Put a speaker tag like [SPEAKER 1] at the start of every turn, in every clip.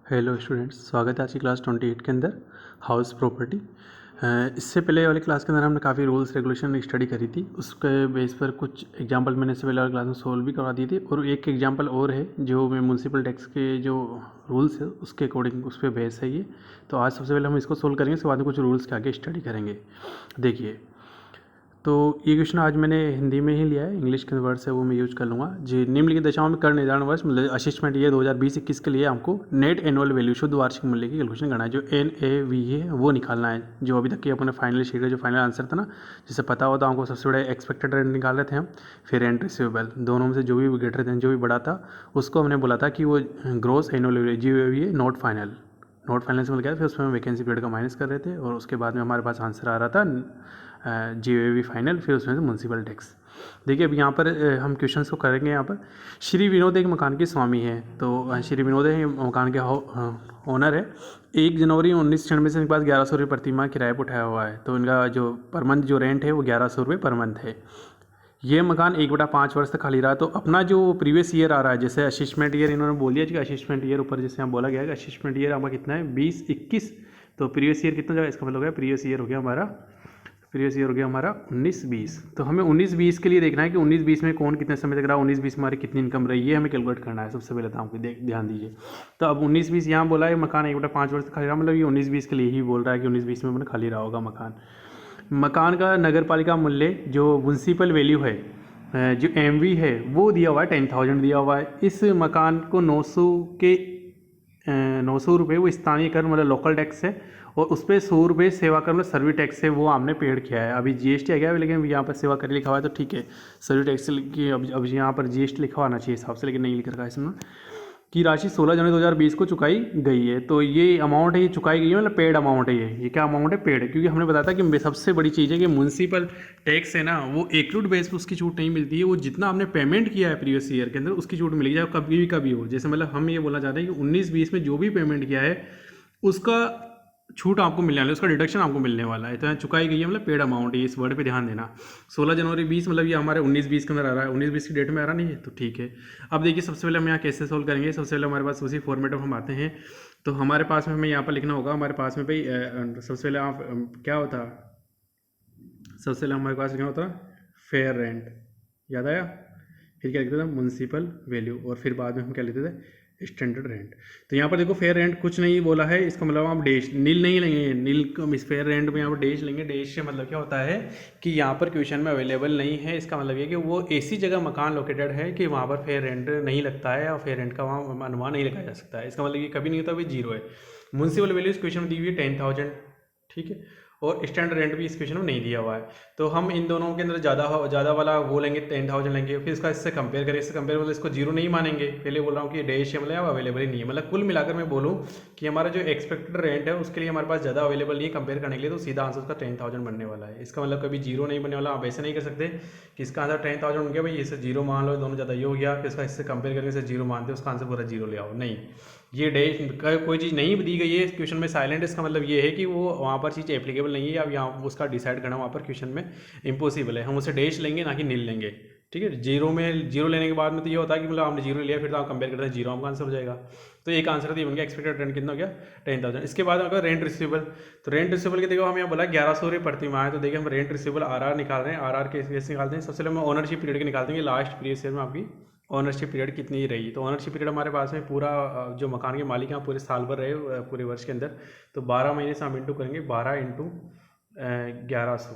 [SPEAKER 1] Hello students, स्वागत है आज की क्लास 28 के अंदर हाउस प्रॉपर्टी। इससे पहले वाली क्लास के अंदर हमने काफ़ी रूल्स रेगुलेशन स्टडी करी थी। उसके बेस पर कुछ एग्जांपल मैंने इससे पहले वाली क्लास में सोल्व भी करवा दिए थे और एक एग्जांपल और है जो मैं म्यूनसिपल टैक्स के जो रूल्स है उसके अकॉर्डिंग उस पर बेस है ये। तो आज सबसे पहले हम इसको सोल्व करेंगे, उसके बाद में कुछ रूल्स के आगे स्टडी करेंगे। देखिए, तो ये क्वेश्चन आज मैंने हिंदी में ही लिया है, इंग्लिश के वर्ड्स है वो मैं यूज कर लूँगा। जी, निम्नलिखित दशाओं में कर निर्धारण वर्ष मतलब असिस्मेंट ईयर 2020-21 के लिए हमको नेट एनुअल वैल्यू शुद्ध वार्षिक मूल्य की कैलकुलेशन करना है। जो NAV है वो निकालना है। जो अभी तक की अपने फाइनल शीट है, जो फाइनल आंसर था ना, जिसे पता होता हमको सबसे बड़ा एक्सपेक्टेड रेंट निकाल रहे थे हम, फिर रेंट रिसीवेबल, दोनों में से जो भी ग्रेटर थे जो भी बड़ा था उसको हमने बोला था कि वो ग्रोस एनुअल वैल्यू GAV है, नॉट फाइनल। नोट फाइनल से मिल गया, फिर उसमें हम वैकेंसी पीरियड का माइनस कर रहे थे और उसके बाद में हमारे पास आंसर आ रहा था GAV फाइनल, फिर उसमें से म्यूनसिपल टैक्स। देखिए, अब यहाँ पर हम क्वेश्चंस को करेंगे। यहाँ पर श्री विनोद एक मकान के स्वामी है। तो श्री विनोद है मकान के ओनर है। 1 जनवरी 1996 से इनके पास 1100 रुपये प्रति माह किराए पर उठाया हुआ है। तो इनका जो पर मंथ जो रेंट है वो 1100 रुपये पर मंथ है। ये मकान 1/5 वर्ष तक खाली रहा। तो अपना जो प्रीवियस ईयर आ रहा है, जैसे असिस्मेंट ईयर इन्होंने बोल दिया कि असिस्मेंट ईयर ऊपर जैसे यहाँ बोला गया है कि असिस्मेंट ईयर हमारा कितना है 20-21। तो प्रीवियस ईयर कितना जाएगा, इसका मतलब हो गया प्रीवियस ईयर हो गया हमारा 19-20। तो हमें 19-20 के लिए देखना है कि 19-20 में कौन कितने समय तक रहा, 19-20 में हमारी कितनी इनकम रही, ये हमें कैलकुलेट करना है। सबसे पहले तो आपको ध्यान दीजिए। तो अब 19-20 यहाँ बोला है मकान 1/5 वर्ष तक खाली रहा, मतलब ये 19-20 के लिए ही बोल रहा है कि 19-20 में मैंने खाली रहा होगा मकान का नगर पालिका मूल्य जो म्यूनसिपल वैल्यू है, जो MV है वो दिया हुआ है 10,000 दिया हुआ है। इस मकान को 900 रुपये वो स्थानीय कर मतलब लोकल टैक्स है और उस पर 100 रुपये सेवा कर मतलब सर्विस टैक्स है, वो हमने पेड किया है। अभी GST आ गया है, लेकिन यहाँ पर सेवा कर लिखा हुआ है तो ठीक है। सर्विस टैक्स की अब यहाँ पर GST लिखा होना चाहिए हिसाब से, लेकिन नहीं लिख रखा है इसमें। की राशि 16 जनवरी 2020 को चुकाई गई है। तो ये अमाउंट है, ये चुकाई गई है मतलब पेड अमाउंट है। ये क्या अमाउंट है, पेड है। क्योंकि हमने बताया था कि सबसे बड़ी चीज़ है कि म्यूनसिपल टैक्स है ना, वो एक्रूड बेस पर उसकी छूट नहीं मिलती है। वो जितना हमने पेमेंट किया है प्रीवियस ईयर के अंदर उसकी छूट मिलेगी, चाहे कभी भी हो। जैसे मतलब हम ये बोलना चाहते हैं कि 19-20 में जो भी पेमेंट किया है उसका छूट आपको मिलने वाला है, उसका डिडक्शन आपको मिलने वाला है। तो यहाँ चुकाई गई है मतलब पेड अमाउंट है, इस वर्ड पे ध्यान देना। 16 जनवरी 20 मतलब ये हमारे 19-20 के अंदर आ रहा है, 19-20 की डेट में आ रहा नहीं है, तो ठीक है। अब देखिए, सबसे पहले हम यहाँ कैसे सोल्व करेंगे। सबसे पहले हमारे पास उसी फॉर्मेट में हम आते हैं। तो हमारे पास में हमें यहाँ पर लिखना होगा, हमारे पास में भाई सबसे पहले आप क्या होता, सबसे पहले हमारे पास लिखना होता फेयर रेंट, याद आया। फिर क्या लिखते थे, म्यूनसिपल वैल्यू, और फिर बाद में हम क्या लिखते थे, स्टैंडर्ड रेंट। तो यहाँ पर देखो फेयर रेंट कुछ नहीं बोला है, इसका मतलब आप डैश नील नहीं लेंगे, नील इस फेयर रेंट में यहाँ पर डैश लेंगे। डैश से मतलब क्या होता है कि यहाँ पर क्वेश्चन में अवेलेबल नहीं है। इसका मतलब ये कि वो ऐसी जगह मकान लोकेटेड है कि वहाँ पर फेयर रेंट नहीं लगता है और फेयर रेंट का वहाँ अनुमान नहीं लगाया जा सकता है। इसका मतलब ये कभी नहीं होता, भाई 0 है। म्यूनसिपल वैल्यू इस क्वेश्चन में दी हुई है 10,000, ठीक है, और स्टैंडर्ड रेंट भी इस क्वेश्चन में नहीं दिया हुआ है। तो हम इन दोनों के अंदर ज़्यादा वाला वो लेंगे, 10,000 लेंगे, फिर इसका इससे कंपेयर करें। इससे कंपेयर मतलब इसको 0 नहीं मानेंगे। पहले बोल रहा हूँ कि डैश मतलब अवेलेबल ही नहीं है। मतलब कुल मिलाकर मैं बोलूँ कि हमारा जो एक्सपेक्टेड रेंट है उसके लिए हमारे पास ज़्यादा अवेलेबल नहीं है कंपेयर करने के लिए, तो सीधा आंसर उसका 10,000 बनने वाला है। इसका मतलब कभी 0 नहीं बनने वाला। आप ऐसे नहीं कर सकते कि इसका आंसर 10,000 हो गया, भाई इससे 0 मान लो, दोनों ज़्यादा ये हो गया, फिर इसका इससे कंपेयर करके इसे 0 मानते उसका आंसर पूरा 0 ले आओ। नहीं, ये डैश कोई चीज़ नहीं दी गई है क्वेश्चन में साइलेंट। इसका मतलब ये है कि वो वहाँ पर चीज़ एप्लीकेबल नहीं है। अब यहाँ उसका डिसाइड करना वहाँ पर क्वेश्चन में इम्पॉसिबल है। हम उसे डैश लेंगे ना कि नील लेंगे, ठीक है। 0 लेने के बाद में तो ये होता है कि मतलब आपने 0 लिया, फिर तो आप कंपेयर करते हैं 0 आपका आंसर हो जाएगा। तो एक आंसर तो ये बन गया, एक्सपेक्टेड रेंट कितना हो गया 10,000। इसके बाद अगर रेंट रिसीवेबल, तो रेंट रिसीवेबल के देखो हम यहाँ बोला 1100 रुपये प्रति माह है। तो देखिए हम रेंट रिसीवेबल RR निकाल रहे हैं। RR कैसे निकालते हैं, सबसे पहले हम ओनरशिप पीरियड के निकालते हैं। लास्ट प्रीवियस ईयर में आपकी ओनरशिप पीरियड कितनी रही। तो ओनरशिप पीरियड हमारे पास में पूरा जो मकान के मालिक हैं पूरे साल भर रहे, पूरे वर्ष के अंदर। तो 12 महीने से हम इंटू करेंगे, 12 × 1100,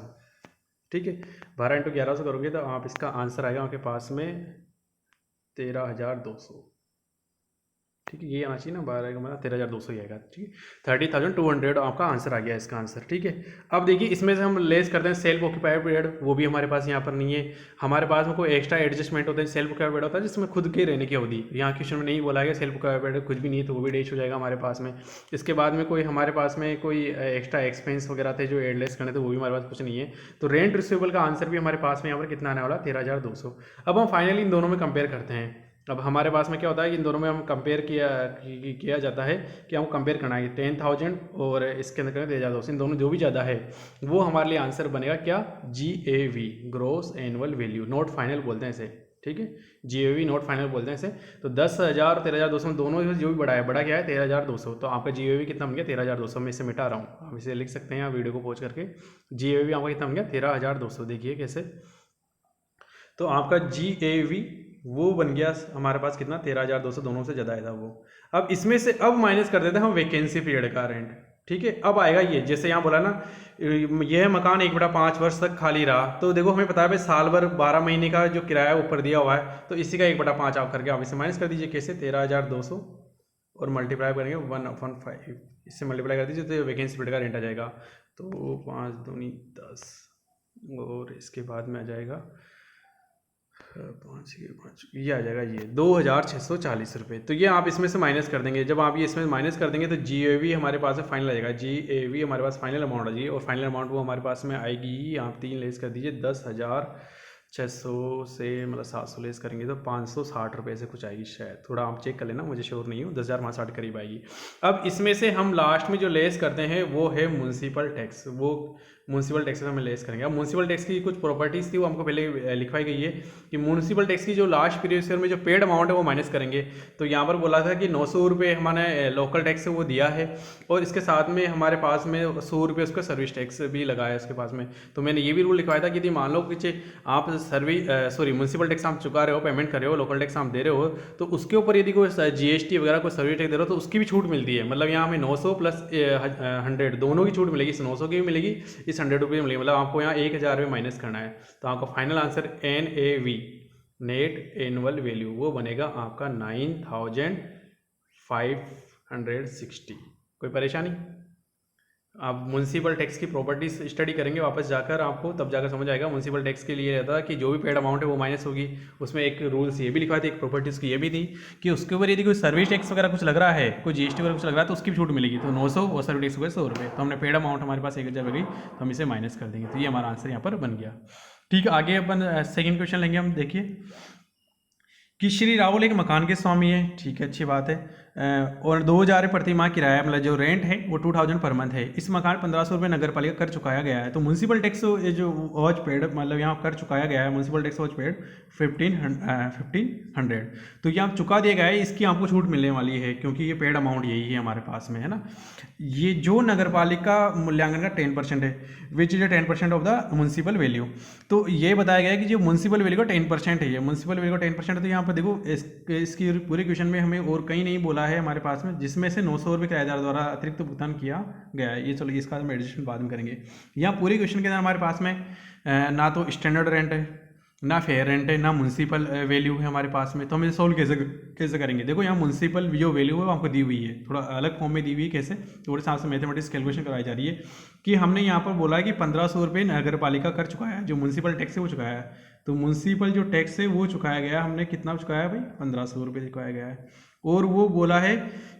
[SPEAKER 1] ठीक है। 12 × 1100 करोगे तो आप इसका आंसर आएगा आपके पास में 13,200, ठीक है। ये आना चाहिए ना, 12 का मतलब 13,200 ही आएगा, ठीक है। 30,200 आपका आंसर आ गया इसका आंसर, ठीक है। अब देखिए इसमें से हम लेस करते हैं सेल्फ ऑक्यूपाइड पीरियड, वो भी हमारे पास यहाँ पर नहीं है। हमारे पास में कोई एक्स्ट्रा एडजस्टमेंट होता है, सेल्फ ऑक्यूपाइड पीरियड होता है जिसमें खुद के रहने की अवधि। यहाँ क्वेश्चन में नहीं बोला गया सेल्फ ऑक्यूपाइड पीरियड कुछ भी नहीं है, तो वो भी डैश हो जाएगा हमारे पास में। इसके बाद में कोई हमारे पास में कोई एक्स्ट्रा एक्सपेंस वगैरह थे जो एडलेस करने थे, वो भी हमारे पास कुछ नहीं है। तो रेंट रिसीवेबल का आंसर भी हमारे पास में यहाँ पर कितना आने वाला, 13,200। अब हम फाइनली इन दोनों में कंपेयर करते हैं। अब हमारे पास में क्या होता है कि इन दोनों में हम कंपेयर किया जाता है कि हमको कंपेयर करना है 10,000 और इसके अंदर करें 13,200, इन दोनों जो भी ज़्यादा है वो हमारे लिए आंसर बनेगा क्या, GAV, gross annual value, not final बोलते हैं इसे, ठीक है, GAV नोट फाइनल बोलते हैं इसे। तो 10,000 और 13,200 दोनों में जो भी बड़ा है, बड़ा क्या है 13,200, तो आपका GAV कितना बन गया 13,200। मैं इसे मिटा रहा हूँ, आप इसे लिख सकते हैं यहाँ वीडियो को पॉज करके। GAV आपका कितना बन गया 13,200। देखिए कैसे, तो आपका GAV वो बन गया हमारे पास कितना 13,200, दोनों से ज़्यादा आया था वो। अब इसमें से अब माइनस कर देते हैं हम वैकेंसी पीरियड का रेंट। ठीक है, अब आएगा ये, जैसे यहाँ बोला ना यह मकान 1/5 वर्ष तक खाली रहा, तो देखो हमें पता है भाई साल भर 12 महीने का जो किराया ऊपर दिया हुआ है, तो इसी का 1/5 आप करके आप इसे माइनस कर दीजिए। कैसे 13,200 और मल्टीप्लाई करेंगे 1/5, इससे मल्टीप्लाई कर दीजिए तो वैकेंसी पीरियड का रेंट आ जाएगा। तो 5 दूनी 10 और इसके बाद में आ जाएगा 5 ये आ जाएगा ये 2,640 रुपये। तो ये आप इसमें से माइनस कर देंगे। जब आप ये इसमें माइनस कर देंगे तो GAV हमारे पास में फाइनल आ जाएगा। GAV हमारे पास फाइनल अमाउंट आ जाएगी, और फाइनल अमाउंट वो हमारे पास में आएगी, आप 3 लेस कर दीजिए 10,600 से मतलब 700 लेस करेंगे तो 560 रुपये से कुछ आएगी शायद, थोड़ा आप चेक कर लेना, मुझे श्योर नहीं हूँ, 10,560 करीब आएगी। अब इसमें से हम लास्ट में जो लेस करते हैं वो है म्यूनसिपल टैक्स। वो म्यूनसिपल टैक्स में लेस करेंगे। अब म्यूनसिपल टैक्स की कुछ प्रॉपर्टीज़ थी वो हमको पहले लिखवाई गई है कि म्यूनसिपल टैक्स की जो लास्ट प्रीवियस ईयर में जो पेड अमाउंट है वो माइनस करेंगे। तो यहाँ पर बोला था कि 900 रुपये हमारे लोकल टैक्स से वो दिया है, और इसके साथ में हमारे पास में 100 रुपये उसका सर्विस टैक्स भी लगाया है उसके पास में। तो मैंने ये भी रूल लिखवाया था कि यदि मान लो कि आप म्यूनसिपल टैक्स आप चुका रहे हो, पेमेंट कर रहे हो, लोकल टैक्स आप दे रहे हो, तो उसके ऊपर यदि कोई GST वगैरह कोई सर्विस टैक्स दे रहे हो तो उसकी भी छूट मिलती है। मतलब यहाँ हमें 900 प्लस 100 दोनों की छूट मिलेगी, इस 900 की भी मिलेगी, इस 100 रुपये मिलेगी। मतलब आपको यहाँ 1,000 रुपये माइनस करना है। तो आपका final answer NAV net annual value वो बनेगा आपका 9,560। कोई परेशानी? आप म्यूनसिपल टैक्स की प्रॉपर्टीज स्टडी करेंगे वापस जाकर, आपको तब जाकर समझ आएगा। म्यूनसिपल टैक्स के लिए रहता है कि जो भी पेड अमाउंट है वो माइनस होगी। उसमें एक रूल्स ये भी लिखा था, एक प्रॉपर्टीज़ की ये भी थी कि उसके ऊपर यदि कोई सर्विस टैक्स वगैरह कुछ लग रहा है, कोई GST वगैरह कुछ लग रहा है तो उसकी भी छूट मिलेगी। तो 900 और सर्विस टैक्स हुए 100 रुपये। तो हमने पेड अमाउंट हमारे पास 1,000 हो गई, तो हम इसे माइनस कर देंगे। तो ये हमारा आंसर यहाँ पर बन गया। ठीक है, आगे अपन सेकेंड क्वेश्चन लेंगे हम। देखिए कि श्री राहुल एक मकान के स्वामी है, ठीक है, अच्छी बात है, और 2,000 प्रति माह किराया, मतलब जो रेंट है वो 2,000 पर मंथ है। इस मकान 1,500 रुपये नगर पालिका कर चुकाया गया है। तो म्यूनसिपल टैक्स ये जो वॉच पेड, मतलब यहाँ कर चुकाया गया है म्यूनसिपल टैक्स वॉच पेड 1,500। तो ये आप चुका दिया गया है, इसकी आपको छूट मिलने वाली है क्योंकि ये पेड अमाउंट यही है हमारे पास में, है ना। ये जो नगर पालिका मूल्यांकन का 10% है, which is 10% of the municipal value. तो ये बताया गया है कि जो म्यूनसिपल वैल्यू का 10% है, ये म्यूनसिपल वैल्यू का 10%। तो यहाँ पर देखो इसकी पूरे क्वेश्चन में हमें और कहीं नहीं बोला है हमारे पास में, जिसमें से 900 रुपये किराएदार द्वारा अतिरिक्त भुगतान किया गया है। ये चलो इसका हम एडजस्टमेंट बाद में करेंगे। यहाँ पूरे क्वेश्चन के अंदर हमारे पास में ना तो स्टैंडर्ड रेंट है, ना फेयर रेंट है, ना म्यूनसिपल वैल्यू है हमारे पास में। तो हम इसे सोल्व कैसे करेंगे? देखो यहाँ म्यूनसिपल जो वैल्यू है वो आपको दी हुई है, थोड़ा अलग फॉर्म में दी हुई है। कैसे? थोड़े साथ से मैथमेटिक्स कैलकुलेशन कराई जा रही है कि हमने यहाँ पर बोला है कि 1,500 रुपये नगर पालिका कर चुकाया है, जो म्यूनसिपल टैक्स है वो चुकाया है। तो म्यूनसिपल जो टैक्स है वो चुकाया गया, हमने कितना चुकाया है भाई? 1,500 रुपये चुकाया गया है। और वो बोला है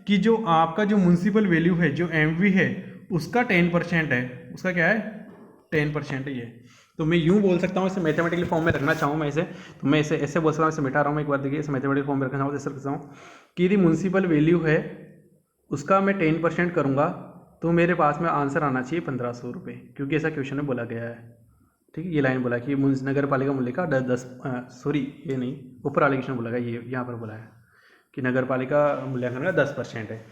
[SPEAKER 1] कि जो आपका जो म्यूनसिपल वैल्यू है, जो MV है, उसका 10% है। उसका क्या है? 10% है ये। तो मैं यूँ बोल सकता हूँ, इसे मैथमेटिकल फॉर्म में रखना चाहूँ मैं इसे, तो मैं इसे ऐसे बोल सकता हूँ, इसे मिटा रहा हूँ मैं एक बार। देखिए इसे मैथमेटिकल फॉर्म में रखना चाहूँ, ऐसे रखता हूँ कि यदि म्यूनसिपल वैल्यू है उसका मैं 10% करूँगा तो मेरे पास में आंसर आना चाहिए 1,500 रुपये, क्योंकि ऐसा क्वेश्चन में बोला गया है। ठीक है, ये लाइन बोला कि नगर पालिका मूल्य का 10 सॉरी ये नहीं, ऊपर वाले क्वेश्चन बोला गया, ये यहाँ पर बोला है कि नगर पालिका मूल्यांकन का 10% है।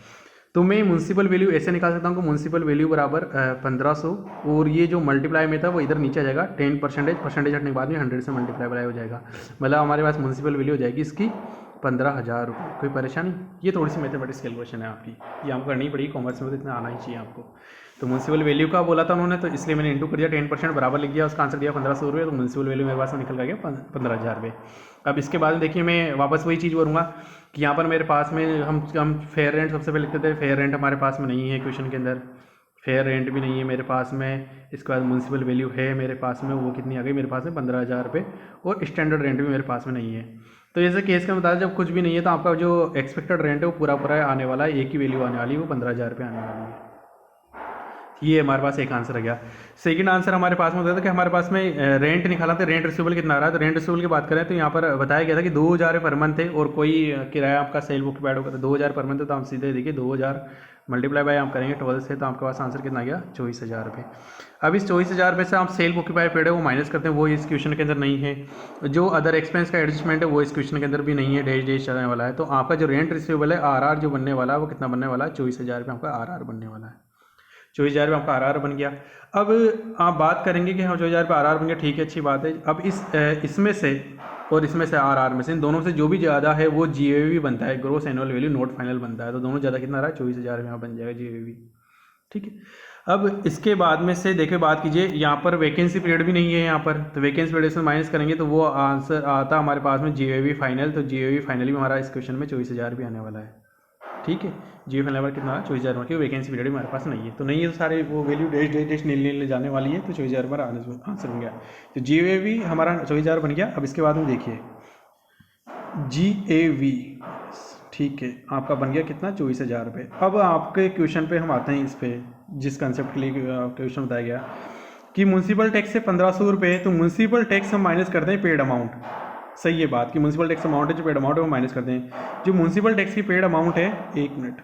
[SPEAKER 1] तो मैं म्यूनसिपल वैल्यू ऐसे निकाल सकता हूँ कि म्यूनसिपल वैल्यू बराबर 1,500, और ये जो मल्टीप्लाई में था वो इधर नीचे आ जाएगा, 10% परसेंटेज हटने के बाद में 100 से मल्टीप्लाई हो जाएगा। मतलब हमारे पास म्यूनसिपल वैल्यू हो जाएगी इसकी 15,000 रुपये। कोई परेशानी? ये थोड़ी सी मैथमेटिक्स कैलकुलेशन है आपकी, ये आपको करनी पड़ेगी, कॉमर्स में तो इतना आना ही चाहिए आपको। तो म्यूनसिपल वैल्यू का बोला था उन्होंने, तो इसलिए मैंने इंटू कर दिया, 10% बराबर लिख दिया, उसका आंसर दिया 1,500 रुपये। तो म्यूनसिपल वैल्यू मेरे पास में निकल गया 15,000 रुपये। अब इसके बाद में देखिए मैं वापस वही चीज़ बोलूँगा कि यहाँ पर मेरे पास में हम फेयर रेंट सबसे पहले लिखते थे, फेयर रेंट हमारे पास में नहीं है क्वेश्चन के अंदर, फेयर रेंट भी नहीं है मेरे पास में। इसके बाद म्यूनसिपल वैल्यू है मेरे पास में, वो कितनी आ गई मेरे पास में? 15,000 रुपये। और स्टैंडर्ड रेंट भी मेरे पास में नहीं है। तो ऐसे केस का बता, जब कुछ भी नहीं है तो आपका जो एक्सपेक्टेड रेंट है वो पूरा आने वाला है, एक ही वैल्यू आने वाली है, वो 15,000 रुपये आने वाली है। ये हमारे पास एक आंसर आ गया। सेकंड आंसर हमारे पास में होता था कि हमारे पास में रेंट निकाला था, रेंट रिसीवेबल कितना आ रहा है। तो रेंट रिसीवेबल की बात करें तो यहाँ पर बताया गया था कि 2000 पर मंथ है और कोई किराया आपका सेल ऑक्यूपाइड होगा तो 2000 पर मंथ है। तो हम सीधे देखिए 2000 मल्टीप्लाई बाय हम करेंगे 12 से, तो आपके पास आंसर कितना आ गया 24,000 रुपये। अब इस 24,000 रुपये से आप सेल ऑक्यूपाइड पेड है वो माइनस करते हैं, वो इस क्वेश्चन के अंदर नहीं है। जो अदर एक्सपेंस का एडजस्टमेंट है वो इस क्वेश्चन के अंदर भी नहीं है, डैश डैश चलने वाला है। तो आपका जो रेंट रिसीवेबल है आर जो बनने वाला है वो कितना बनने वाला है 24,000 रुपये आपका आर बनने वाला है। 24,000 रुपये आपका आर बन गया। अब आप बात करेंगे कि हाँ 24,000 रुपये आर बन गया, ठीक है अच्छी बात है। अब इसमें से और इसमें से आर में से इन दोनों से जो भी ज़्यादा है वो जीएवी बनता है, gross annual value not final बनता है। तो दोनों ज़्यादा कितना आ रहा है 24,000 रुपये यहाँ बन जाएगा जीएवी। ठीक है, अब इसके बाद में से देखिए बात कीजिए, यहाँ पर वैकेंसी पीरियड भी नहीं है यहाँ पर, तो वैकेंसी पीरियड से माइनस करेंगे तो वो आंसर आता हमारे पास में जीएवी फाइनल। तो जीएवी फाइनल भी हमारा इस क्वेश्चन में 24,000 भी आने वाला है। ठीक है, जी फाइनल नंबर कितना 24,000 की वैकेंसी पीरियड हमारे पास नहीं है, तो नहीं है तो सारे वो वैल्यू डैश डैश डैश नील जाने वाली है। तो 24,000 हमारा आंसर बन गया। तो जीएवी हमारा 24,000 बन गया। अब इसके बाद में देखिए जीएवी, ठीक है आपका बन गया कितना 24,000 रुपये। अब आपके क्वेश्चन पे हम आते हैं, इस पे जिस कंसेप्ट के लिए क्वेश्चन बताया गया कि म्यूनसिपल टैक्स से 1,500 रुपये है, तो म्यूनसिपल टैक्स हम माइनस करते हैं पेड अमाउंट। सही है बात कि म्यूनसिपल टैक्स अमाउंट है जो पेड अमाउंट है वो माइनस करते हैं। जो म्यूनसिपल टैक्स की पेड अमाउंट है, एक मिनट,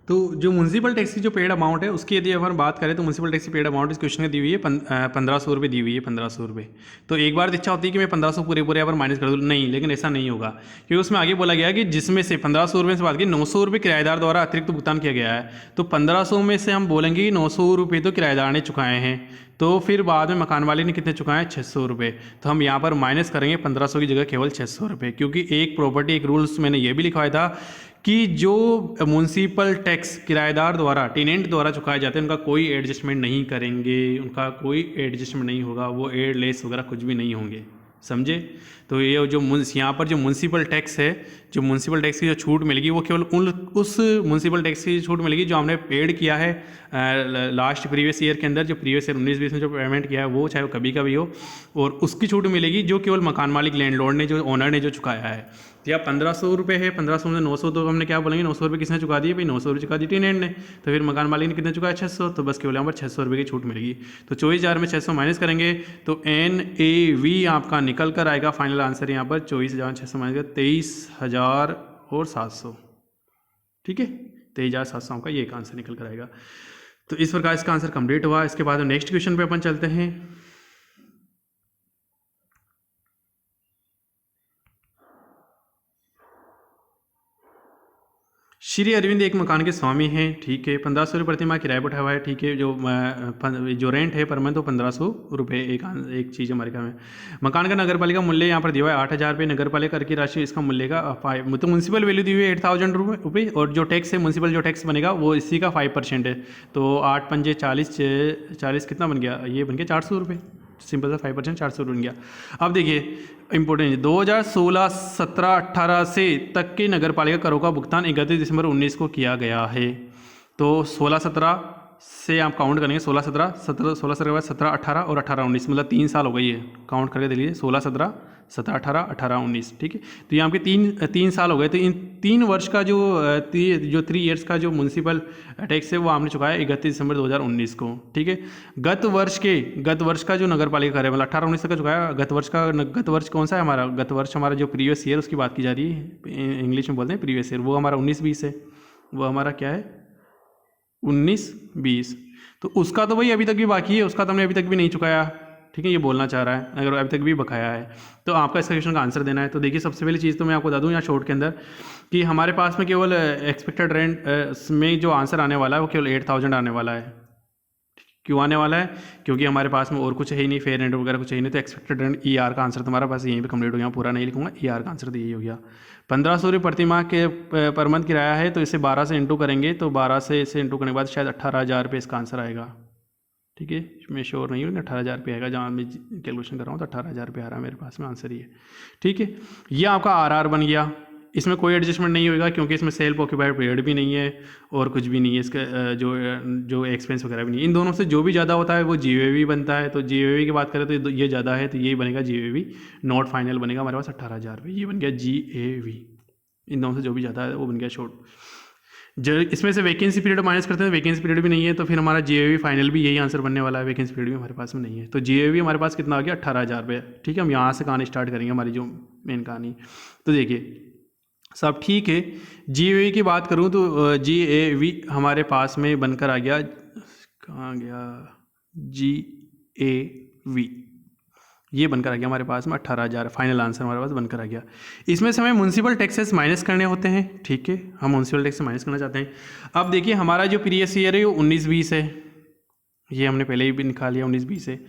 [SPEAKER 1] तो जो म्यूनसिपल टैक्स की जो पेड अमाउंट है उसकी यदि अगर बात करें तो म्यूनसिपल टैक्स की पेड अमाउंट इस क्वेश्चन में दी हुई है 1,500 रुपये दी हुई है 1,500 रुपये। तो एक बार इच्छा होती है कि मैं 1,500 पूरे पूरे यहाँ पर माइनस कर दूँ, नहीं, लेकिन ऐसा नहीं होगा क्योंकि उसमें आगे बोला गया कि जिसमें से 1,500 रुपये से बात की 900 रुपये किराएदार द्वारा अतिरिक्त भुगतान किया गया है। तो 1,500 में से हम बोलेंगे कि 900 रुपये तो किराएदार ने चुकाए हैं, तो फिर बाद में मकान वाले ने कितने चुकाए हैं 600 रुपये। तो हम यहाँ पर माइनस करेंगे 1,500 की जगह केवल 600 रुपये, क्योंकि एक प्रॉपर्टी एक रूल्स मैंने ये भी लिखवाया था कि जो म्यूनसिपल टैक्स किराएदार द्वारा टेनेंट द्वारा चुकाए जाते हैं उनका कोई एडजस्टमेंट नहीं करेंगे, उनका कोई एडजस्टमेंट नहीं होगा, वो एड लेस वगैरह कुछ भी नहीं होंगे, समझे। तो ये जो यहाँ पर जो म्यूनसिपल टैक्स है, जो म्यूनसिपल टैक्स की जो छूट मिलेगी वो केवल उस म्यूनसिपल टैक्स की छूट मिलेगी जो हमने पेड किया है लास्ट प्रीवियस ईयर के अंदर, जो प्रीवियस ईयर 19-20 में जो पेमेंट किया है वो, चाहे वो कभी का भी हो, और उसकी छूट मिलेगी जो केवल मकान मालिक लैंडलॉर्ड ने, जो ओनर ने जो चुकाया है। तो या 1,500 रुपये है, 1,500 में 900, तो हमने क्या बोलेंगे 900 रुपये किसने चुका दिए भाई, 900 रुपये चुका दी टेनेंट ने, तो फिर मकान मालिक ने कितने चुकाया 600, तो बस केवल यहाँ पर 600 रुपये की छूट मिलेगी। तो 24,000 में 600 माइनस करेंगे तो NAV आपका निकल कर आएगा, फाइनल आंसर यहाँ पर 24,600 माइनस कर 23,700। ठीक है, 23,700 आपका ये एक आंसर निकल कर आएगा। तो इस प्रकार इसका आंसर कंप्लीट हुआ। इसके बाद नेक्स्ट क्वेश्चन पे अपन चलते हैं। श्री अरविंद एक मकान के स्वामी हैं, ठीक है, 1,500 रुपये प्रति माह किराया बैठा हुआ है, ठीक है। जो रेंट है पर मंथ वो 1,500 रुपये एक चीज़ हमारे घर में। मकान का नगर पालिका मूल्य यहाँ पर दिया हुआ है 8,000 रुपये, नगर पालिका कर की राशि इसका मूल्य का 5, तो म्यूनसिपल वैल्यू दी हुई है 8,000 रुपये, और जो टैक्स है म्यूनसिपल जो टैक्स बनेगा वो इसी का 5% है। तो 8 पंजे 40 कितना बन गया, ये बन गया 400 रुपये, सिंपल सा 5% 400 बन गया। अब देखिए इंपॉर्टेंट 2016, 17, 18 से तक के नगर पालिका करों का भुगतान 31 दिसंबर 19 को किया गया है। तो 16-17 से आप काउंट करेंगे, 16-17 के बाद 17-18 और 18-19, मतलब 3 साल हो गई है, काउंट करके देख लीजिए 16-17, 17-18, 18-19, ठीक है। तो यहाँ पे तीन साल हो गए। तो इन 3 वर्ष का जो 3 ईयर्स का जो म्यूनसिपल टैक्स है वो आपने चुकाया 31 दिसंबर 2019 को, ठीक है। गत वर्ष का जो नगर पालिका कर है, मतलब 18-19 तक का चुकाया। गत वर्ष कौन सा है हमारा, गत वर्ष हमारा जो प्रीवियस ईयर उसकी बात की जा रही है, इंग्लिश में बोलते हैं प्रीवियस ईयर, वो हमारा 19-20 है, वो हमारा क्या है 19-20। तो उसका तो भाई अभी तक भी बाकी है, उसका तो हमने अभी तक भी नहीं चुकाया, ठीक है, ये बोलना चाह रहा है, अगर अभी तक भी बकाया है तो आपका इस क्वेश्चन का आंसर देना है। तो देखिए सबसे पहली चीज़ तो मैं आपको बता दूं यहाँ शॉर्ट के अंदर कि हमारे पास में केवल एक्सपेक्टेड रेंट में जो आंसर आने वाला है वो केवल 8,000 आने वाला है। क्यों आने वाला है, क्योंकि हमारे पास में और कुछ है ही नहीं, फेयर रेंट वगैरह कुछ है ही नहीं। तो एक्सपेक्टेड रेंट ER का आंसर तुम्हारा पास यहीं पे कंप्लीट हो गया, पूरा नहीं लिखूंगा, ER का आंसर तो यही हो गया। 1,500 रुपये प्रति माह के पर मंथ किराया है, तो इसे 12 से इंटू करेंगे, तो 12 से इसे इंटू करने के बाद शायद 18,000 रुपये इसका आंसर आएगा, ठीक है। मैं श्योर नहीं हूँ, 18,000 रुपये आएगा, जहाँ मैं कैलकुलेशन कर रहा हूँ तो 18,000 रुपये आ रहा है मेरे पास में, आंसर ये, ठीक है। ये आपका RR बन गया, इसमें कोई एडजस्टमेंट नहीं होगा क्योंकि इसमें सेल्फ ऑक्यूपाइड पीरियड भी नहीं है और कुछ भी नहीं है, इसका जो एक्सपेंस वगैरह भी नहीं। इन दोनों से जो भी ज़्यादा होता है वो GAV बनता है। तो GAV की बात करें तो ये ज़्यादा है, तो ये बनेगा GAV नॉट फाइनल बनेगा हमारे पास 18,000 रुपये, ये बन गया GAV। इन दोनों से जो भी ज़्यादा है वो बन गया शॉर्ट। जब इसमें से वैकेंसी पीरियड माइनस करते हैं, वैकेंसी पीरियड भी नहीं है, तो फिर हमारा जीएवी फाइनल भी यही आंसर बनने वाला है, वैकेंसी पीरियड भी हमारे पास में नहीं है। तो जीएवी हमारे पास कितना आ गया, 18,000 रुपये। ठीक है, हम यहाँ से कहानी स्टार्ट करेंगे हमारी जो मेन कहानी। तो देखिए सब ठीक है, जीएवी की बात करूँ तो जीएवी हमारे पास में बनकर आ गया, कहाँ गया, जीएवी ये बनकर आ गया हमारे पास में 18,000, फाइनल आंसर हमारे पास बनकर आ गया। इसमें से हमें म्यूनसिपल टैक्सेस माइनस करने होते हैं। ठीक है, हम म्यूनसिपल टैक्स माइनस करना चाहते हैं। अब देखिए हमारा जो प्रीवियस ईयर है वो 19-20 है, ये हमने पहले ही भी निकाल लिया 19-20 है।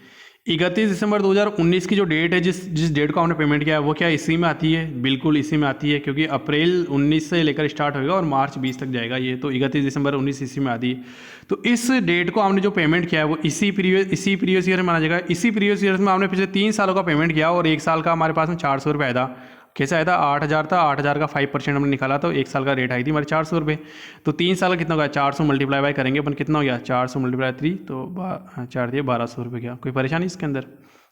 [SPEAKER 1] 31 दिसंबर 2019 की जो डेट है, जिस डेट को हमने पेमेंट किया है वो क्या इसी में आती है, बिल्कुल इसी में आती है, क्योंकि अप्रैल 19 से लेकर स्टार्ट होगा और मार्च 20 तक जाएगा ये, तो 31 दिसंबर 19 इसी में आती है। तो इस डेट को हमने जो पेमेंट किया है वो इसी प्रीवियस ईयर में माना जाएगा। इसी प्रीवियस ईयर में हमने पिछले 3 सालों का पेमेंट किया और 1 साल का हमारे पास में 400 रुपये आया था। कैसा आया था, 8,000 था, 8,000 का 5% हमने निकाला, तो 1 साल का रेट आई थी हमारे 400 रुपये। तो 3 साल का कितना होगा, 400 मल्टीप्लाई बाय करेंगे अपन, कितना हो गया, 400 मल्टीप्लाई 3, तो 4 दिए 1,200 रुपये। क्या कोई परेशानी इसके अंदर?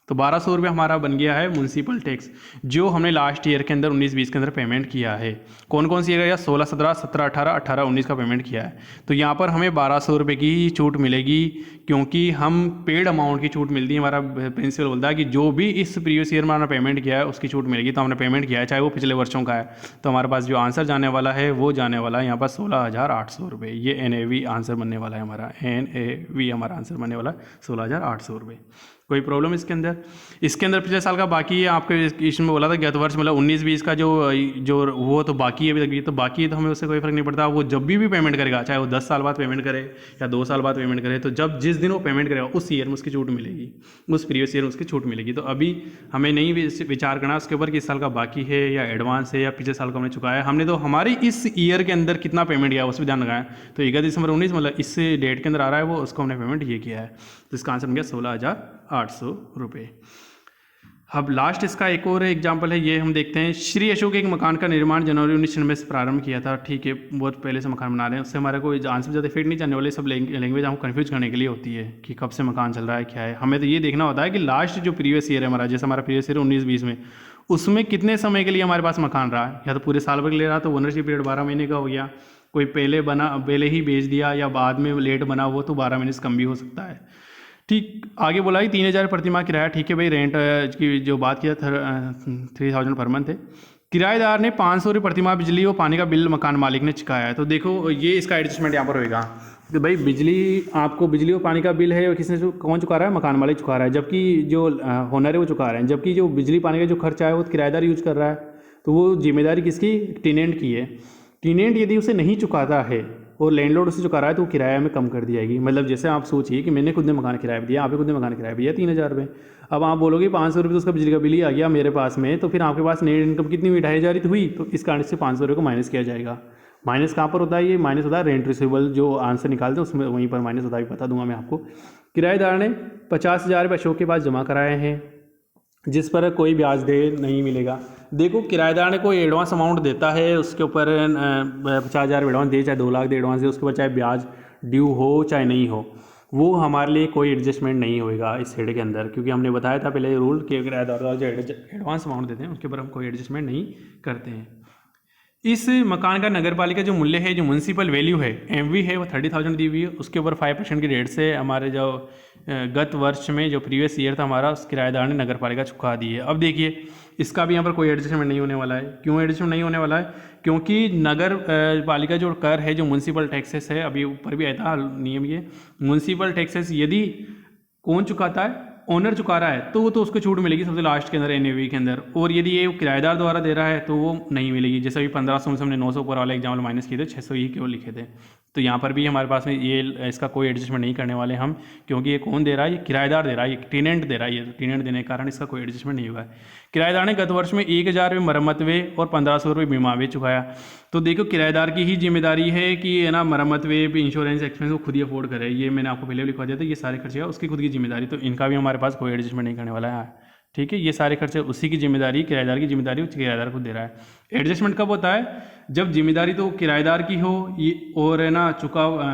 [SPEAKER 1] तो 1,200 रुपये हमारा बन गया है म्यूनसिपल टैक्स, जो हमने लास्ट ईयर के अंदर 19-20 के अंदर पेमेंट किया है। कौन कौन सी ईयर या 16, 17, 17, 18, 18, 19 का पेमेंट किया है। तो यहाँ पर हमें 1,200 रुपये की छूट मिलेगी, क्योंकि हम पेड अमाउंट की छूट मिलती है। हमारा प्रिंसिपल बोलता है कि जो भी इस प्रीवियस ईयर में हमने पेमेंट किया है उसकी छूट मिलेगी। तो हमने पेमेंट किया है चाहे वो पिछले वर्षों का है। तो हमारे पास जो आंसर जाने वाला है वो जाने वाला है यहाँ पर 16,800 रुपये। ये NAV आंसर बनने वाला है हमारा, NAV हमारा आंसर बनने वाला 16,800 रुपये। कोई प्रॉब्लम इसके अंदर? इसके अंदर पिछले साल का बाकी है, आपके इसमें बोला था गत वर्ष मतलब 19-20 का जो वो तो बाकी है अभी तक, ये तो बाकी है, तो हमें उससे कोई फर्क नहीं पड़ता। वो जब भी पेमेंट करेगा, चाहे वो 10 साल बाद पेमेंट करे या 2 साल बाद पेमेंट करे, तो जब जिस दिन वो पेमेंट करेगा उस ईयर में उसकी छूट मिलेगी, उस प्रीवियस ईयर में उसकी छूट मिलेगी। तो अभी हमें नहीं विचार करना उसके ऊपर कि इस साल का बाकी है या एडवांस है या पिछले साल का हमने चुकाया है। हमने तो हमारे इस ईयर के अंदर कितना पेमेंट किया उस पर ध्यान लगाया। तो 31 दिसंबर 19 मतलब इस डेट के अंदर आ रहा है वो, उसको हमने पेमेंट ये किया है। तो इसका आंसर बन गया 16,800 रुपये। अब लास्ट इसका एक और एग्जाम्पल है, ये हम देखते हैं। श्री अशोक एक मकान का निर्माण जनवरी 1996 से प्रारंभ किया था। ठीक है, बहुत पहले से मकान बना रहे हैं, उससे हमारे को आंसर ज़्यादा इफेक्ट नहीं जाने वाले। सब लैंग्वेज हमको कन्फ्यूज करने के लिए होती है कि कब से मकान चल रहा है क्या है। हमें तो ये देखना होता है कि लास्ट जो प्रीवियस ईयर है हमारा, जैसे हमारा प्रीवियस ईयर 19-20 में, उसमें कितने समय के लिए हमारे पास मकान रहा है। या तो पूरे साल भर ले रहा तो ओनरशिप पीरियड 12 महीने का हो गया, कोई पहले ही बेच दिया या बाद में लेट बना वो तो 12 महीने से कम भी हो सकता है। ठीक, आगे बोला कि 3,000 प्रतिमाह किराया। ठीक है भाई, रेंट की जो बात किया 3,000 पर मंथ है। किराएदार ने 500 रुपये प्रतिमाह बिजली और पानी का बिल मकान मालिक ने चुकाया है। तो देखो ये इसका एडजस्टमेंट यहाँ पर होएगा कि भाई आपको बिजली और पानी का बिल है, और कौन चुका रहा है, मकान मालिक चुका रहा है, जबकि जो ओनर है वो चुका रहे हैं, जबकि जो बिजली पानी का जो खर्चा है वो किराएदार यूज कर रहा है। तो वो जिम्मेदारी किसकी, टेनेंट की है। टेनेंट यदि उसे नहीं चुकाता है और लैंडलॉर्ड उसे चुका रहा है तो किराया में कम कर दी जाएगी। मतलब जैसे आप सोचिए कि मैंने खुद ने मकान किराया दिया, आपने खुद ने मकान किराया दिया 3,000 रुपये। अब आप बोलोगे 500 रुपये तो उसका बिजली का बिल ही आ गया मेरे पास में, तो फिर आपके पास नेट इनकम कितनी हुई, 2,500 तो हुई। तो इस कारण से 500 रुपये को माइनस किया जाएगा। माइनस कहाँ पर होता है, ये माइनस होता है रेंट रिसीवेबल, जो आंसर निकालते हैं उसमें वहीं पर माइनस होता है, बता दूंगा मैं आपको। किराएदार ने 50,000 रुपये अशोक के पास जमा कराए हैं, जिस पर कोई ब्याज दे नहीं मिलेगा। देखो किराएदार ने कोई एडवांस अमाउंट देता है, उसके ऊपर 50,000 एडवांस दे, चाहे 2 लाख दे एडवांस दे, उसके ऊपर चाहे ब्याज ड्यू हो चाहे नहीं हो, वो हमारे लिए कोई एडजस्टमेंट नहीं होएगा इस हेड के अंदर, क्योंकि हमने बताया था पहले रूल कि किराएदार जो एडवांस अमाउंट देते हैं उसके ऊपर हम कोई एडजस्टमेंट नहीं करते हैं। इस मकान का नगर पालिका जो मूल्य है, जो म्यूनसिपल वैल्यू है, MV है, वो 30,000 दी हुई है। उसके ऊपर 5% की रेट से हमारे जो गत वर्ष में जो प्रीवियस ईयर था हमारा, उस किराएदार ने नगर पालिका चुका दी है। अब देखिए इसका भी यहाँ पर कोई एडजस्टमेंट नहीं होने वाला है। क्यों एडजस्टमेंट नहीं होने वाला है? क्योंकि नगर पालिका जो कर है, जो म्यूनसिपल टैक्सेस है, अभी ऊपर भी आया था नियम, ये म्यूनसिपल टैक्सेस यदि कौन चुकाता है, ओनर चुका रहा है, तो उसको छूट मिलेगी सबसे लास्ट के अंदर NAV के अंदर। और यदि ये किराएदार द्वारा दे रहा है तो वो नहीं मिलेगी। जैसे अभी 1500 से हमने 900 ऊपर वाला एग्जाम्पल माइनस किए थे, 600 ही केवल लिखे थे। तो यहाँ पर भी हमारे पास में ये इसका कोई एडजस्टमेंट नहीं करने वाले हम, क्योंकि ये कौन दे रहा है, ये किराएदार दे रहा है, ये टेनेंट दे रहा है। ये टेनेंट देने के कारण इसका कोई एडजस्टमेंट नहीं हुआ है। किराएदार ने गत वर्ष में 1,000 रुपये मरम्मत व्यय और 1,500 रुपये बीमा व्यय चुकाया। तो देखो किराएदार की ही जिम्मेदारी है कि है ना, मरम्मत व्यय, इंश्योरेंस एक्सपेंस वो खुद ही अफोर्ड करे। ये मैंने आपको पहले लिखवा दिया था, ये सारे खर्चे है उसकी खुद की जिम्मेदारी। तो इनका भी हमारे पास कोई एडजस्टमेंट नहीं करने वाला है। ठीक है, ये सारे खर्चे उसी की जिम्मेदारी, किराएदार की जिम्मेदारी किराएदार को दे रहा है। एडजस्टमेंट कब होता है? जब जिम्मेदारी तो किराएदार की हो और है ना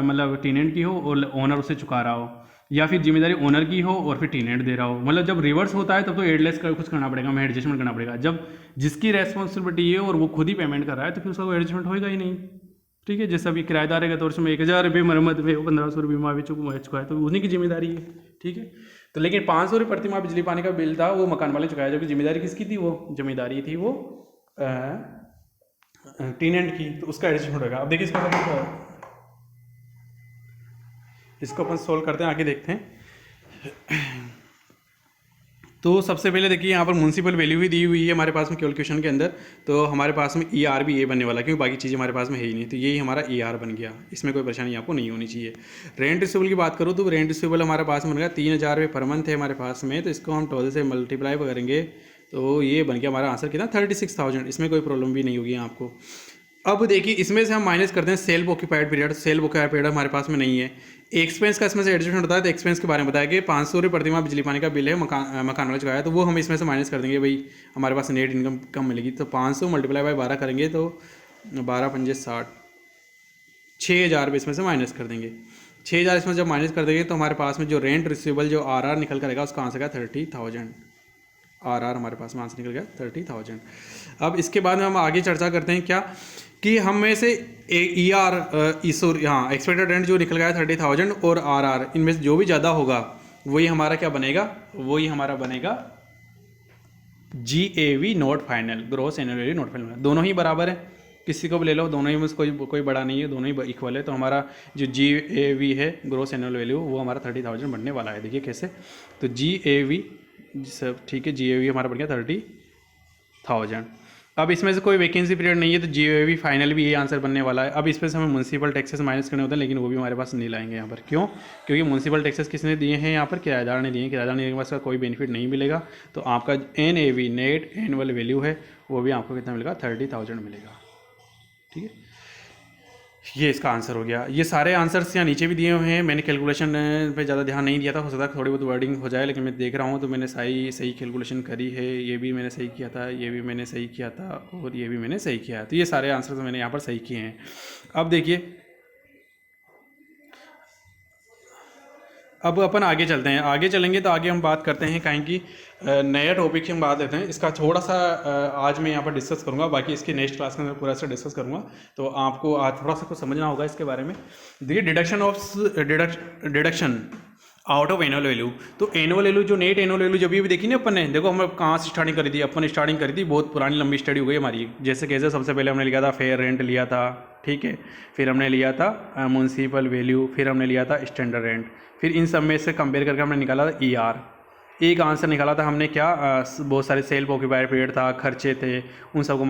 [SPEAKER 1] मतलब टेनेंट की हो और ओनर उसे चुका रहा हो, या फिर जिम्मेदारी ओनर की हो और फिर टेनेंट दे रहा हो। मतलब जब रिवर्स होता है तब तो एडलेस कुछ करना पड़ेगा, हमें एडजस्टमेंट करना पड़ेगा। जब जिसकी रेस्पॉन्सिबिलिटी है और वो खुद ही पेमेंट कर रहा है तो फिर उसका कोई एडजस्टमेंट होएगा ही नहीं। ठीक है। जैसे अभी किराएदार है तो उसमें 1000 रुपये मरम्मत में, 1500 रुपये माह भी चुका है, तो उन्हीं की जिम्मेदारी है। ठीक है। तो लेकिन 500 रुपये प्रति माह बिजली पानी का बिल था, वो मकान वाले चुकाया, जबकि जिम्मेदारी किसकी थी? वो जिम्मेदारी थी वो टेनेंट की। तो उसका एडजस्टमेंट होगा। अब देखिए इसको अपन सोल्व करते हैं, आगे देखते हैं। तो सबसे पहले देखिए यहाँ पर म्यूनसिपल वैल्यू भी दी हुई है हमारे पास में कैलकुलेशन के अंदर। तो हमारे पास में ER भी ये बनने वाला है, क्योंकि बाकी चीज़ें हमारे पास में है ही नहीं। तो यही हमारा ER बन गया, इसमें कोई परेशानी आपको नहीं होनी चाहिए। रेंट रिसीवेबल की बात करूँ तो रेंट रिसीवेबल हमारे पास में बन गया 3000 रुपये पर मंथ है हमारे पास में। तो इसको हम 12 से मल्टीप्लाई करेंगे तो ये बन गया हमारा आंसर कितना? 36,000। इसमें कोई प्रॉब्लम भी नहीं होगी आपको। अब देखिए इसमें से हम माइनस करते हैं self occupied period. Self occupied period हमारे पास में नहीं है। एक्सपेंस का इसमें से एडजस्टमेंट होता है। तो एक्सपेंस के बारे में बताया कि 500 रुपये प्रति माह बिजली पानी का बिल है मकान वाले चुकाया, तो वो हम इसमें से माइनस कर देंगे। भाई हमारे पास नेट इनकम कम मिलेगी। तो 500 मल्टीप्लाई बाय 12 करेंगे तो 12 पंजे 60, 6000 रुपये इसमें से माइनस कर देंगे। 6000 इसमें जब माइनस कर देंगे तो हमारे पास में जो रेंट रिसीवेबल जो RR निकल कर आएगा उसका आंसर क्या? 30,000। RR हमारे पास में आंसर निकल गया 30,000। अब इसके बाद में हम आगे चर्चा करते हैं क्या कि हम में से ER यहाँ एक्सपेक्टेड रेंट जो निकल गया 30,000 और RR, इनमें से जो भी ज़्यादा होगा वही हमारा क्या बनेगा? वही हमारा बनेगा GAV note final, gross annual value note final. दोनों ही बराबर है, किसी को भी ले लो, दोनों ही में कोई बड़ा नहीं है, दोनों ही इक्वल है। तो हमारा जो GAV है ग्रॉस एनुअल वैल्यू वो हमारा 30,000 बनने वाला है। देखिए कैसे, तो GAV सब ठीक है, GAV हमारा बन गया 30,000। अब इसमें से कोई वैकेंसी पीरियड नहीं है तो GAV फाइनल भी ये आंसर बनने वाला है। अब इसमें से हमें म्यूनसिपल टैक्सेस माइनस करने होते हैं, लेकिन वो भी हमारे पास नहीं लाएंगे यहाँ पर। क्यों? क्योंकि म्यूनसिपल टैक्सेस किसने दिए हैं? यहाँ पर किराएदार ने दिए हैं। किराएदार ने पास का कोई बेनिफिट नहीं मिलेगा। तो आपका NAV नेट एनुअल वैल्यू है वो भी आपको कितना मिलेगा? 30,000 मिलेगा। ठीक है, ये इसका आंसर हो गया। ये सारे आंसर्स यहाँ नीचे भी दिए हुए हैं। मैंने कैलकुलेशन पे ज़्यादा ध्यान नहीं दिया था, हो सकता है थोड़ी बहुत वर्डिंग हो जाए, लेकिन मैं देख रहा हूँ तो मैंने सही कैलकुलेशन करी है। ये भी मैंने सही किया था, ये भी मैंने सही किया था, और ये भी मैंने सही किया है। तो ये सारे आंसर्स मैंने यहाँ पर सही किए हैं। अब देखिए, अब अपन आगे चलते हैं। आगे चलेंगे तो आगे हम बात करते हैं कहीं की नया टॉपिक हम बात लेते हैं। इसका थोड़ा सा आज मैं यहाँ पर डिस्कस करूँगा, बाकी इसकी नेक्स्ट क्लास में मैं पूरा सा डिस्कस करूँगा। तो आपको आज थोड़ा सा कुछ समझना होगा इसके बारे में। देखिए deduction out of annual value. तो एनुअल वैल्यू जो नेट एनुअल वैल्यू जब भी देखी ना अपन ने, देखो हम कहाँ से स्टार्टिंग करी थी? अपन स्टार्टिंग करी थी, बहुत पुरानी लंबी स्टडी हो गई हमारी। जैसे कैसे सबसे पहले हमने लिया था फेयर रेंट लिया था, ठीक है, फिर हमने लिया था म्यूनसिपल वैल्यू, फिर हमने लिया था स्टैंडर्ड रेंट, फिर इन सब में से कंपेयर करके हमने निकाला था ER। एक आंसर निकाला था हमने क्या? बहुत सारे सेल्फ ऑक्यूपाइड पीरियड था, खर्चे थे, उन सबको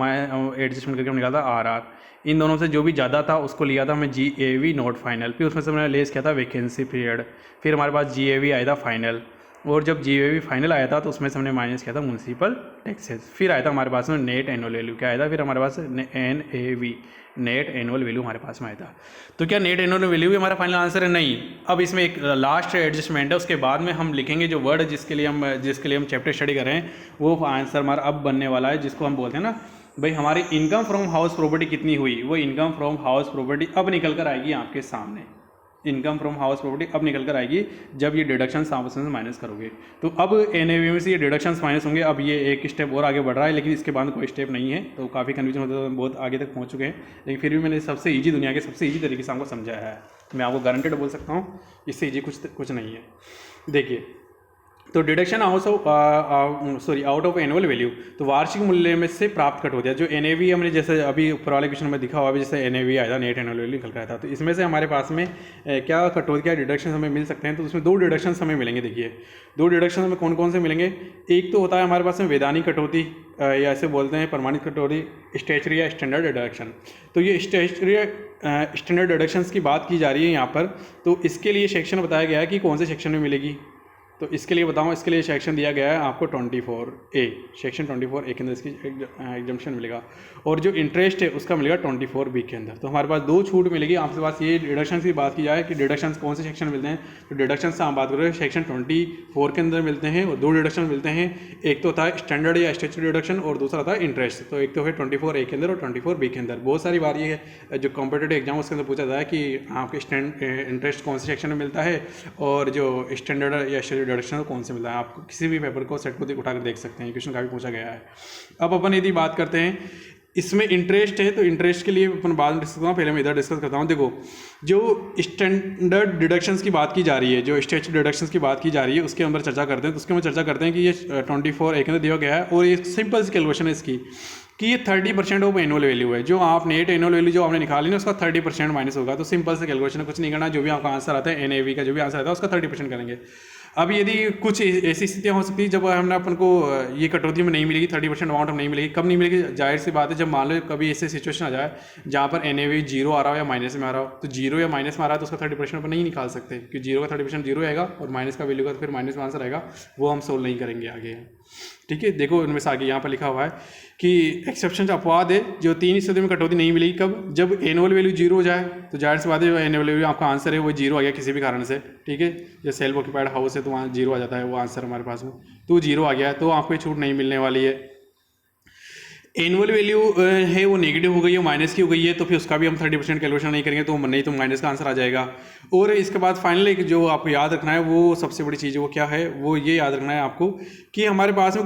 [SPEAKER 1] एडजस्टमेंट करके हमने निकाला था RR। इन दोनों से जो भी ज़्यादा था उसको लिया था हमने GAV नोट फाइनल। फिर उसमें से हमने लेस किया था वैकेंसी पीरियड। फिर हमारे पास GAV आया था फाइनल, और जब GAV फाइनल आया था तो उसमें से हमने माइनस किया था म्यूनसिपल टैक्सेस। फिर आया था हमारे पास में नेट एनुअल वैल्यू। क्या आया था? फिर हमारे पास NAV नेट एनुअल वैल्यू हमारे पास में आया था। तो क्या नेट एनुअल वैल्यू भी हमारा फाइनल आंसर है? नहीं। अब इसमें एक लास्ट एडजस्टमेंट है, उसके बाद में हम लिखेंगे जो वर्ड जिसके लिए हम चैप्टर स्टडी कर रहे हैं, वो आंसर हमारा अब बनने वाला है, जिसको हम बोलते हैं ना भाई हमारी इनकम फ्रॉम हाउस प्रॉपर्टी कितनी हुई। वो इनकम फ्रॉम हाउस प्रॉपर्टी अब निकल कर आएगी आपके सामने। इनकम फ्रॉम हाउस प्रॉपर्टी अब निकल कर आएगी जब ये डिडक्शन आपस में माइनस करोगे। तो अब NAV में से ये डिडक्शंस माइनस होंगे। अब ये एक स्टेप और आगे बढ़ रहा है, लेकिन इसके बाद कोई स्टेप नहीं है। तो काफ़ी कन्फ्यूजन होता है, बहुत आगे तक पहुंच चुके हैं, लेकिन फिर भी मैंने सबसे ईजी, दुनिया के सबसे ईजी तरीके से आपको समझाया है। मैं आपको गारंटेड बोल सकता हूँ इससे ईजी कुछ नहीं है। देखिए, तो deduction out of annual value, तो वार्षिक मूल्य में से प्राप्त कट हो गया। जो NAV हमने जैसे अभी ऊपर वाले क्वेश्चन में दिखा हुआ, जैसे NAV आया था, नेट एनुअल वैल्यू निकल रहा था, तो इसमें से हमारे पास में क्या कट हो गया? डिडक्शन हमें मिल सकते हैं। तो उसमें 2 डिडक्शन हमें मिलेंगे। देखिए 2 डिडक्शन हमें कौन कौन से मिलेंगे? एक तो होता है हमारे पास में वैधानिक कटौती, या ऐसे बोलते हैं प्रमाणित कटौती, स्टैच्यूटरी या स्टैंडर्ड डिडक्शन। तो ये स्टैच्यूटरी स्टैंडर्ड डिडक्शंस की बात की जा रही है यहाँ पर। तो इसके लिए सेक्शन बताया गया है कि कौन से सेक्शन में मिलेगी। तो इसके लिए बताऊँ, इसके लिए सेक्शन दिया गया है आपको 24A, सेक्शन 24A के अंदर इसकी एग्जम्पशन मिलेगा, और जो इंटरेस्ट है उसका मिलेगा 24B के अंदर। तो हमारे पास 2 छूट मिलेगी। आपके पास ये डिडक्शन की बात की जाए कि डिडक्शंस कौन से सेक्शन मिलते हैं, तो डिडक्शंस से हम बात कर रहे हैं सेक्शन 24 के अंदर मिलते हैं, और 2 डिडक्शन मिलते हैं। एक तो होता है स्टैंडर्ड या स्टैच्यूटरी डिडक्शन, और दूसरा होता है इंटरेस्ट। तो एक तो है 24A के अंदर और 24B के अंदर। बहुत सारी बार ये जो कॉम्पिटेटिव एग्जाम उसके अंदर पूछा जाता है कि आपके इंटरेस्ट कौन से सेक्शन में मिलता है, और जो स्टैंडर्ड या स्टैच्यूटरी डिडक्शन कौन से मिलता है। आप किसी भी पेपर को सेट को उठाकर देख सकते हैं, क्वेश्चन काफ़ी पूछा गया है। अब अपन यदि बात करते हैं इसमें इंटरेस्ट है, तो इंटरेस्ट के लिए अपन बाद में डिस्कस करता हूँ, पहले मैं इधर डिस्कस करता हूँ। देखो जो स्टैंडर्ड डिडक्शंस की बात की जा रही है, जो स्टैट्यूटरी डिडक्शंस की बात की जा रही है, उसके अंदर चर्चा करते हैं। तो उसके अंदर चर्चा करते हैं कि ये 24 के अंदर दिया गया है, और ये सिंपल सी कैलकुलेशन है इसकी कि ये 30% ऑफ एनुअल वैल्यू है। जो आप नेट एनुअल वैल्यू जो आपने निकाली ना, उसका 30% माइनस होगा। तो सिंपल से कैलकुलेशन है, कुछ नहीं करना, जो भी आपका आंसर आता है NAV का जो भी आंसर आता है उसका 30% करेंगे। अब यदि कुछ ऐसी स्थितियाँ हो सकती है जब हमने अपन को ये कटौती में नहीं मिलेगी, 30% अमाउंट में नहीं मिलेगी। कब नहीं मिलेगी? जाहिर सी बात है, जब मान लो कभी ऐसी सिचुएशन आ जाए जहाँ पर NAV जीरो आ रहा हो या माइनस में आ रहा हो। तो जीरो या माइनस में आ रहा है तो उसका 30% अपन नहीं निकाल सकते, क्योंकि जीरो का 30% जीरो आएगा और माइनस का वैल्यू का फिर माइनस में आंसर आएगा, वो हम सोल्व नहीं करेंगे आगे। ठीक है, देखो इनमें से आगे यहाँ पर लिखा हुआ है कि एक्सेप्शन अपवाद है, जो 3% में कटौती नहीं मिलेगी कब? जब एनुअल वैल्यू जीरो हो जाए। तो जाहिर सी बात है, जो एनुअल वैल्यू आपका आंसर है वो जीरो आ गया किसी भी कारण से। ठीक है, जैसे सेल्फ ऑक्यूपाइड हाउस है तो वहाँ जीरो आ जाता है वो आंसर हमारे पास में, तो जीरो आ गया है, तो आपको छूट नहीं मिलने वाली है। एनुअल वैल्यू है वो नेगेटिव हो गई है, माइनस की हो गई है, तो फिर उसका भी हम 30% कैलकुलेशन नहीं करेंगे, तो नहीं तो माइनस का आंसर आ जाएगा। और इसके बाद फाइनल एक जो आपको याद रखना है, वो सबसे बड़ी चीज़ वो क्या है, वो ये याद रखना है आपको कि हमारे पास में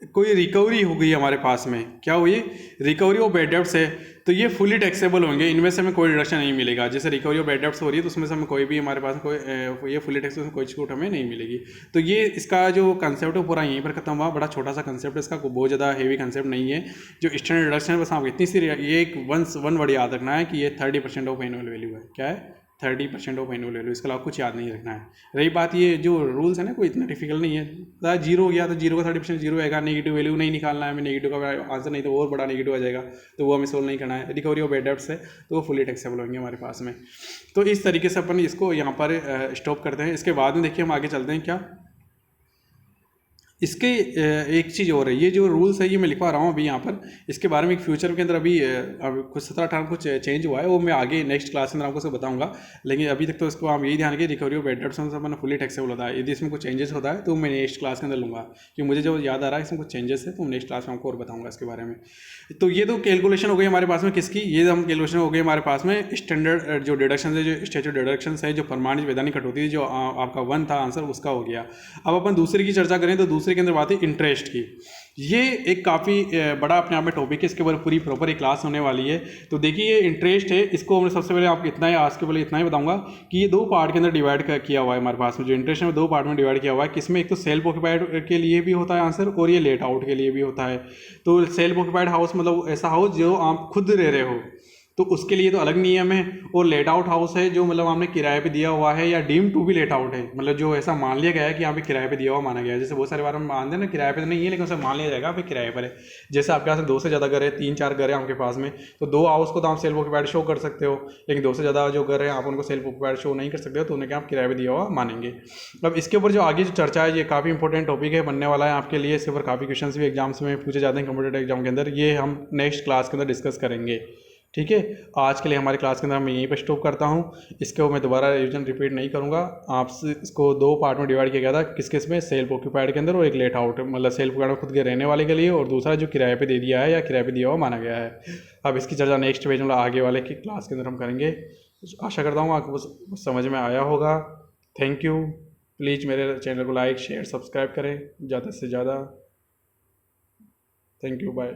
[SPEAKER 1] कोई रिकवरी हो गई हमारे पास में। क्या हुई? रिकवरी ऑफ बैड डेब्ट्स है, तो ये फुली टैक्सेबल होंगे, इनमें से हमें कोई डिडक्शन नहीं मिलेगा। जैसे रिकवरी ऑफ बैड डेब्ट्स हो रही है तो उसमें से हमें कोई भी हमारे पास कोई ये फुली टैक्सेबल कोई छूट हमें नहीं मिलेगी। तो ये इसका जो कंसेप्ट है पूरा यहीं पर खत्म हुआ। बड़ा छोटा सा कंसेप्ट है इसका, बहुत ज़्यादा हेवी कंसेप्ट नहीं है। जो स्टैंडर्ड डिडक्शन है बस आपको इतनी सी ये एक वन वर्ड याद रखना है कि ये 30% ऑफ एनुअल वैल्यू है। क्या है? 30% ऑफ एनुअल वैल्यू। इसके अलावा कुछ याद नहीं रखना है। रही बात ये जो रूल्स है ना, कोई इतना डिफिकल्ट नहीं है। जीरो हो गया तो जीरो का 30% जीरो आएगा, नेगेटिव वैल्यू नहीं निकालना है हमें, नेगेटिव का आंसर नहीं तो और बड़ा नेगेटिव आ जाएगा, तो वो हमें सोल्व नहीं करना है। रिकवरी ऑफ बैड डेब्ट्स है तो वो फुली टैक्सेबल होंगे हमारे पास में। तो इस तरीके से अपन इसको यहाँ पर स्टॉप करते हैं। इसके बाद में देखिए हम आगे चलते हैं। क्या इसके एक चीज़ और है, ये जो रूल्स है ये मैं लिखवा रहा हूँ अभी यहाँ पर, इसके बारे में एक फ्यूचर के अंदर अभी कुछ 17-18 कुछ चेंज हुआ है, वो मैं आगे नेक्स्ट क्लास के अंदर आपको सब बताऊंगा। लेकिन अभी तक तो इसको आप यही ध्यान रखिए, रिकवरी ऑफ बैड डेब्ट्स अपना फुली टैक्सेबल होता है। यदि इसमें कुछ चेंजेस होता है तो मैं नेक्स्ट क्लास के अंदर लूँगा, क्योंकि मुझे जो याद आ रहा है इसमें कुछ चेंजेस है, तो नेक्स्ट क्लास में आपको और बताऊँगा इसके बारे में। तो ये तो कैलकुलेशन हो गई हमारे पास में किसकी, ये हम कैलकुलेशन हो गई हमारे पास में स्टैंडर्ड जो डिडक्शन है, जो स्टैट्यूटरी डिडक्शन है, जो प्रमाणित वैधानिक कटौती है, जो आपका 1 था आंसर उसका हो गया। अब अपन दूसरे की चर्चा करें तो दूसरे के अंदर बात है इंटरेस्ट की। ये एक काफ़ी बड़ा अपने आप में टॉपिक है, इसके ऊपर पूरी प्रॉपर एक क्लास होने वाली है। तो देखिए ये इंटरेस्ट है, इसको हमने सबसे पहले आपको इतना ही आज के पहले इतना ही बताऊंगा कि ये 2 पार्ट के अंदर डिवाइड किया हुआ है हमारे पास में। जो इंटरेस्ट है 2 पार्ट में डिवाइड किया हुआ है, किसमें एक तो सेल्फ ऑक्यूपाइड के लिए भी होता है आंसर, और ये लेट आउट के लिए भी होता है। तो सेल्फ ऑक्यूपाइड हाउस मतलब ऐसा हाउस जो आप खुद रह रहे हो, तो उसके लिए तो अलग नियम है। और लेट आउट हाउस है जो मतलब आपने किराए पे दिया हुआ है, या डीम टू भी लेट आउट है, मतलब जो ऐसा मान लिया गया है कि यहाँ पे किराए पे दिया हुआ माना गया है। जैसे बहुत सारे बार हम मानते हैं ना किराए पे तो नहीं है, लेकिन उसे मान लिया जाएगा आप किराए पर है। जैसे आपके पास 2 से ज़्यादा घर है, 3-4 घर है आपके पास में, तो 2 हाउस को तो आप सेल्फ ऑक्यूपाइड शो कर सकते हो, लेकिन 2 से ज़्यादा जो घर है आप उनको सेल्फ ऑक्यूपाइड शो नहीं कर सकते हो, तो उन्हें क्या आप किराए पर दिया हुआ मानेंगे। अब इसके ऊपर जो आगे जो चर्चा है, ये काफ़ी इंपॉर्टेंट टॉपिक है, बनने वाला है आपके लिए। इसके ऊपर काफ़ी क्वेश्चन भी एग्जाम्स में पूछे जाते हैं कंप्यूटर एग्जाम के अंदर, ये हम नेक्स्ट क्लास के अंदर डिस्कस करेंगे। ठीक है, आज के लिए हमारी क्लास के अंदर मैं यहीं पर स्टॉप करता हूँ। इसके मैं दोबारा रिवीजन रिपीट नहीं करूँगा। आपसे इसको 2 पार्ट में डिवाइड किया गया था, किस किस में, सेल्फ ऑक्यूपाइड के अंदर और एक लेट आउट, मतलब सेल्फ ऑक्यूपाइड में खुद के रहने वाले के लिए, और दूसरा जो किराए पे दे दिया है या किराए पे दिया हुआ माना गया है। अब इसकी चर्चा नेक्स्ट पेज मतलब आगे वाले की क्लास के अंदर हम करेंगे। आशा करता हूँ आपको समझ में आया होगा। Thank you. प्लीज़ मेरे चैनल को लाइक शेयर सब्सक्राइब करें ज़्यादा से ज़्यादा। Thank you, bye.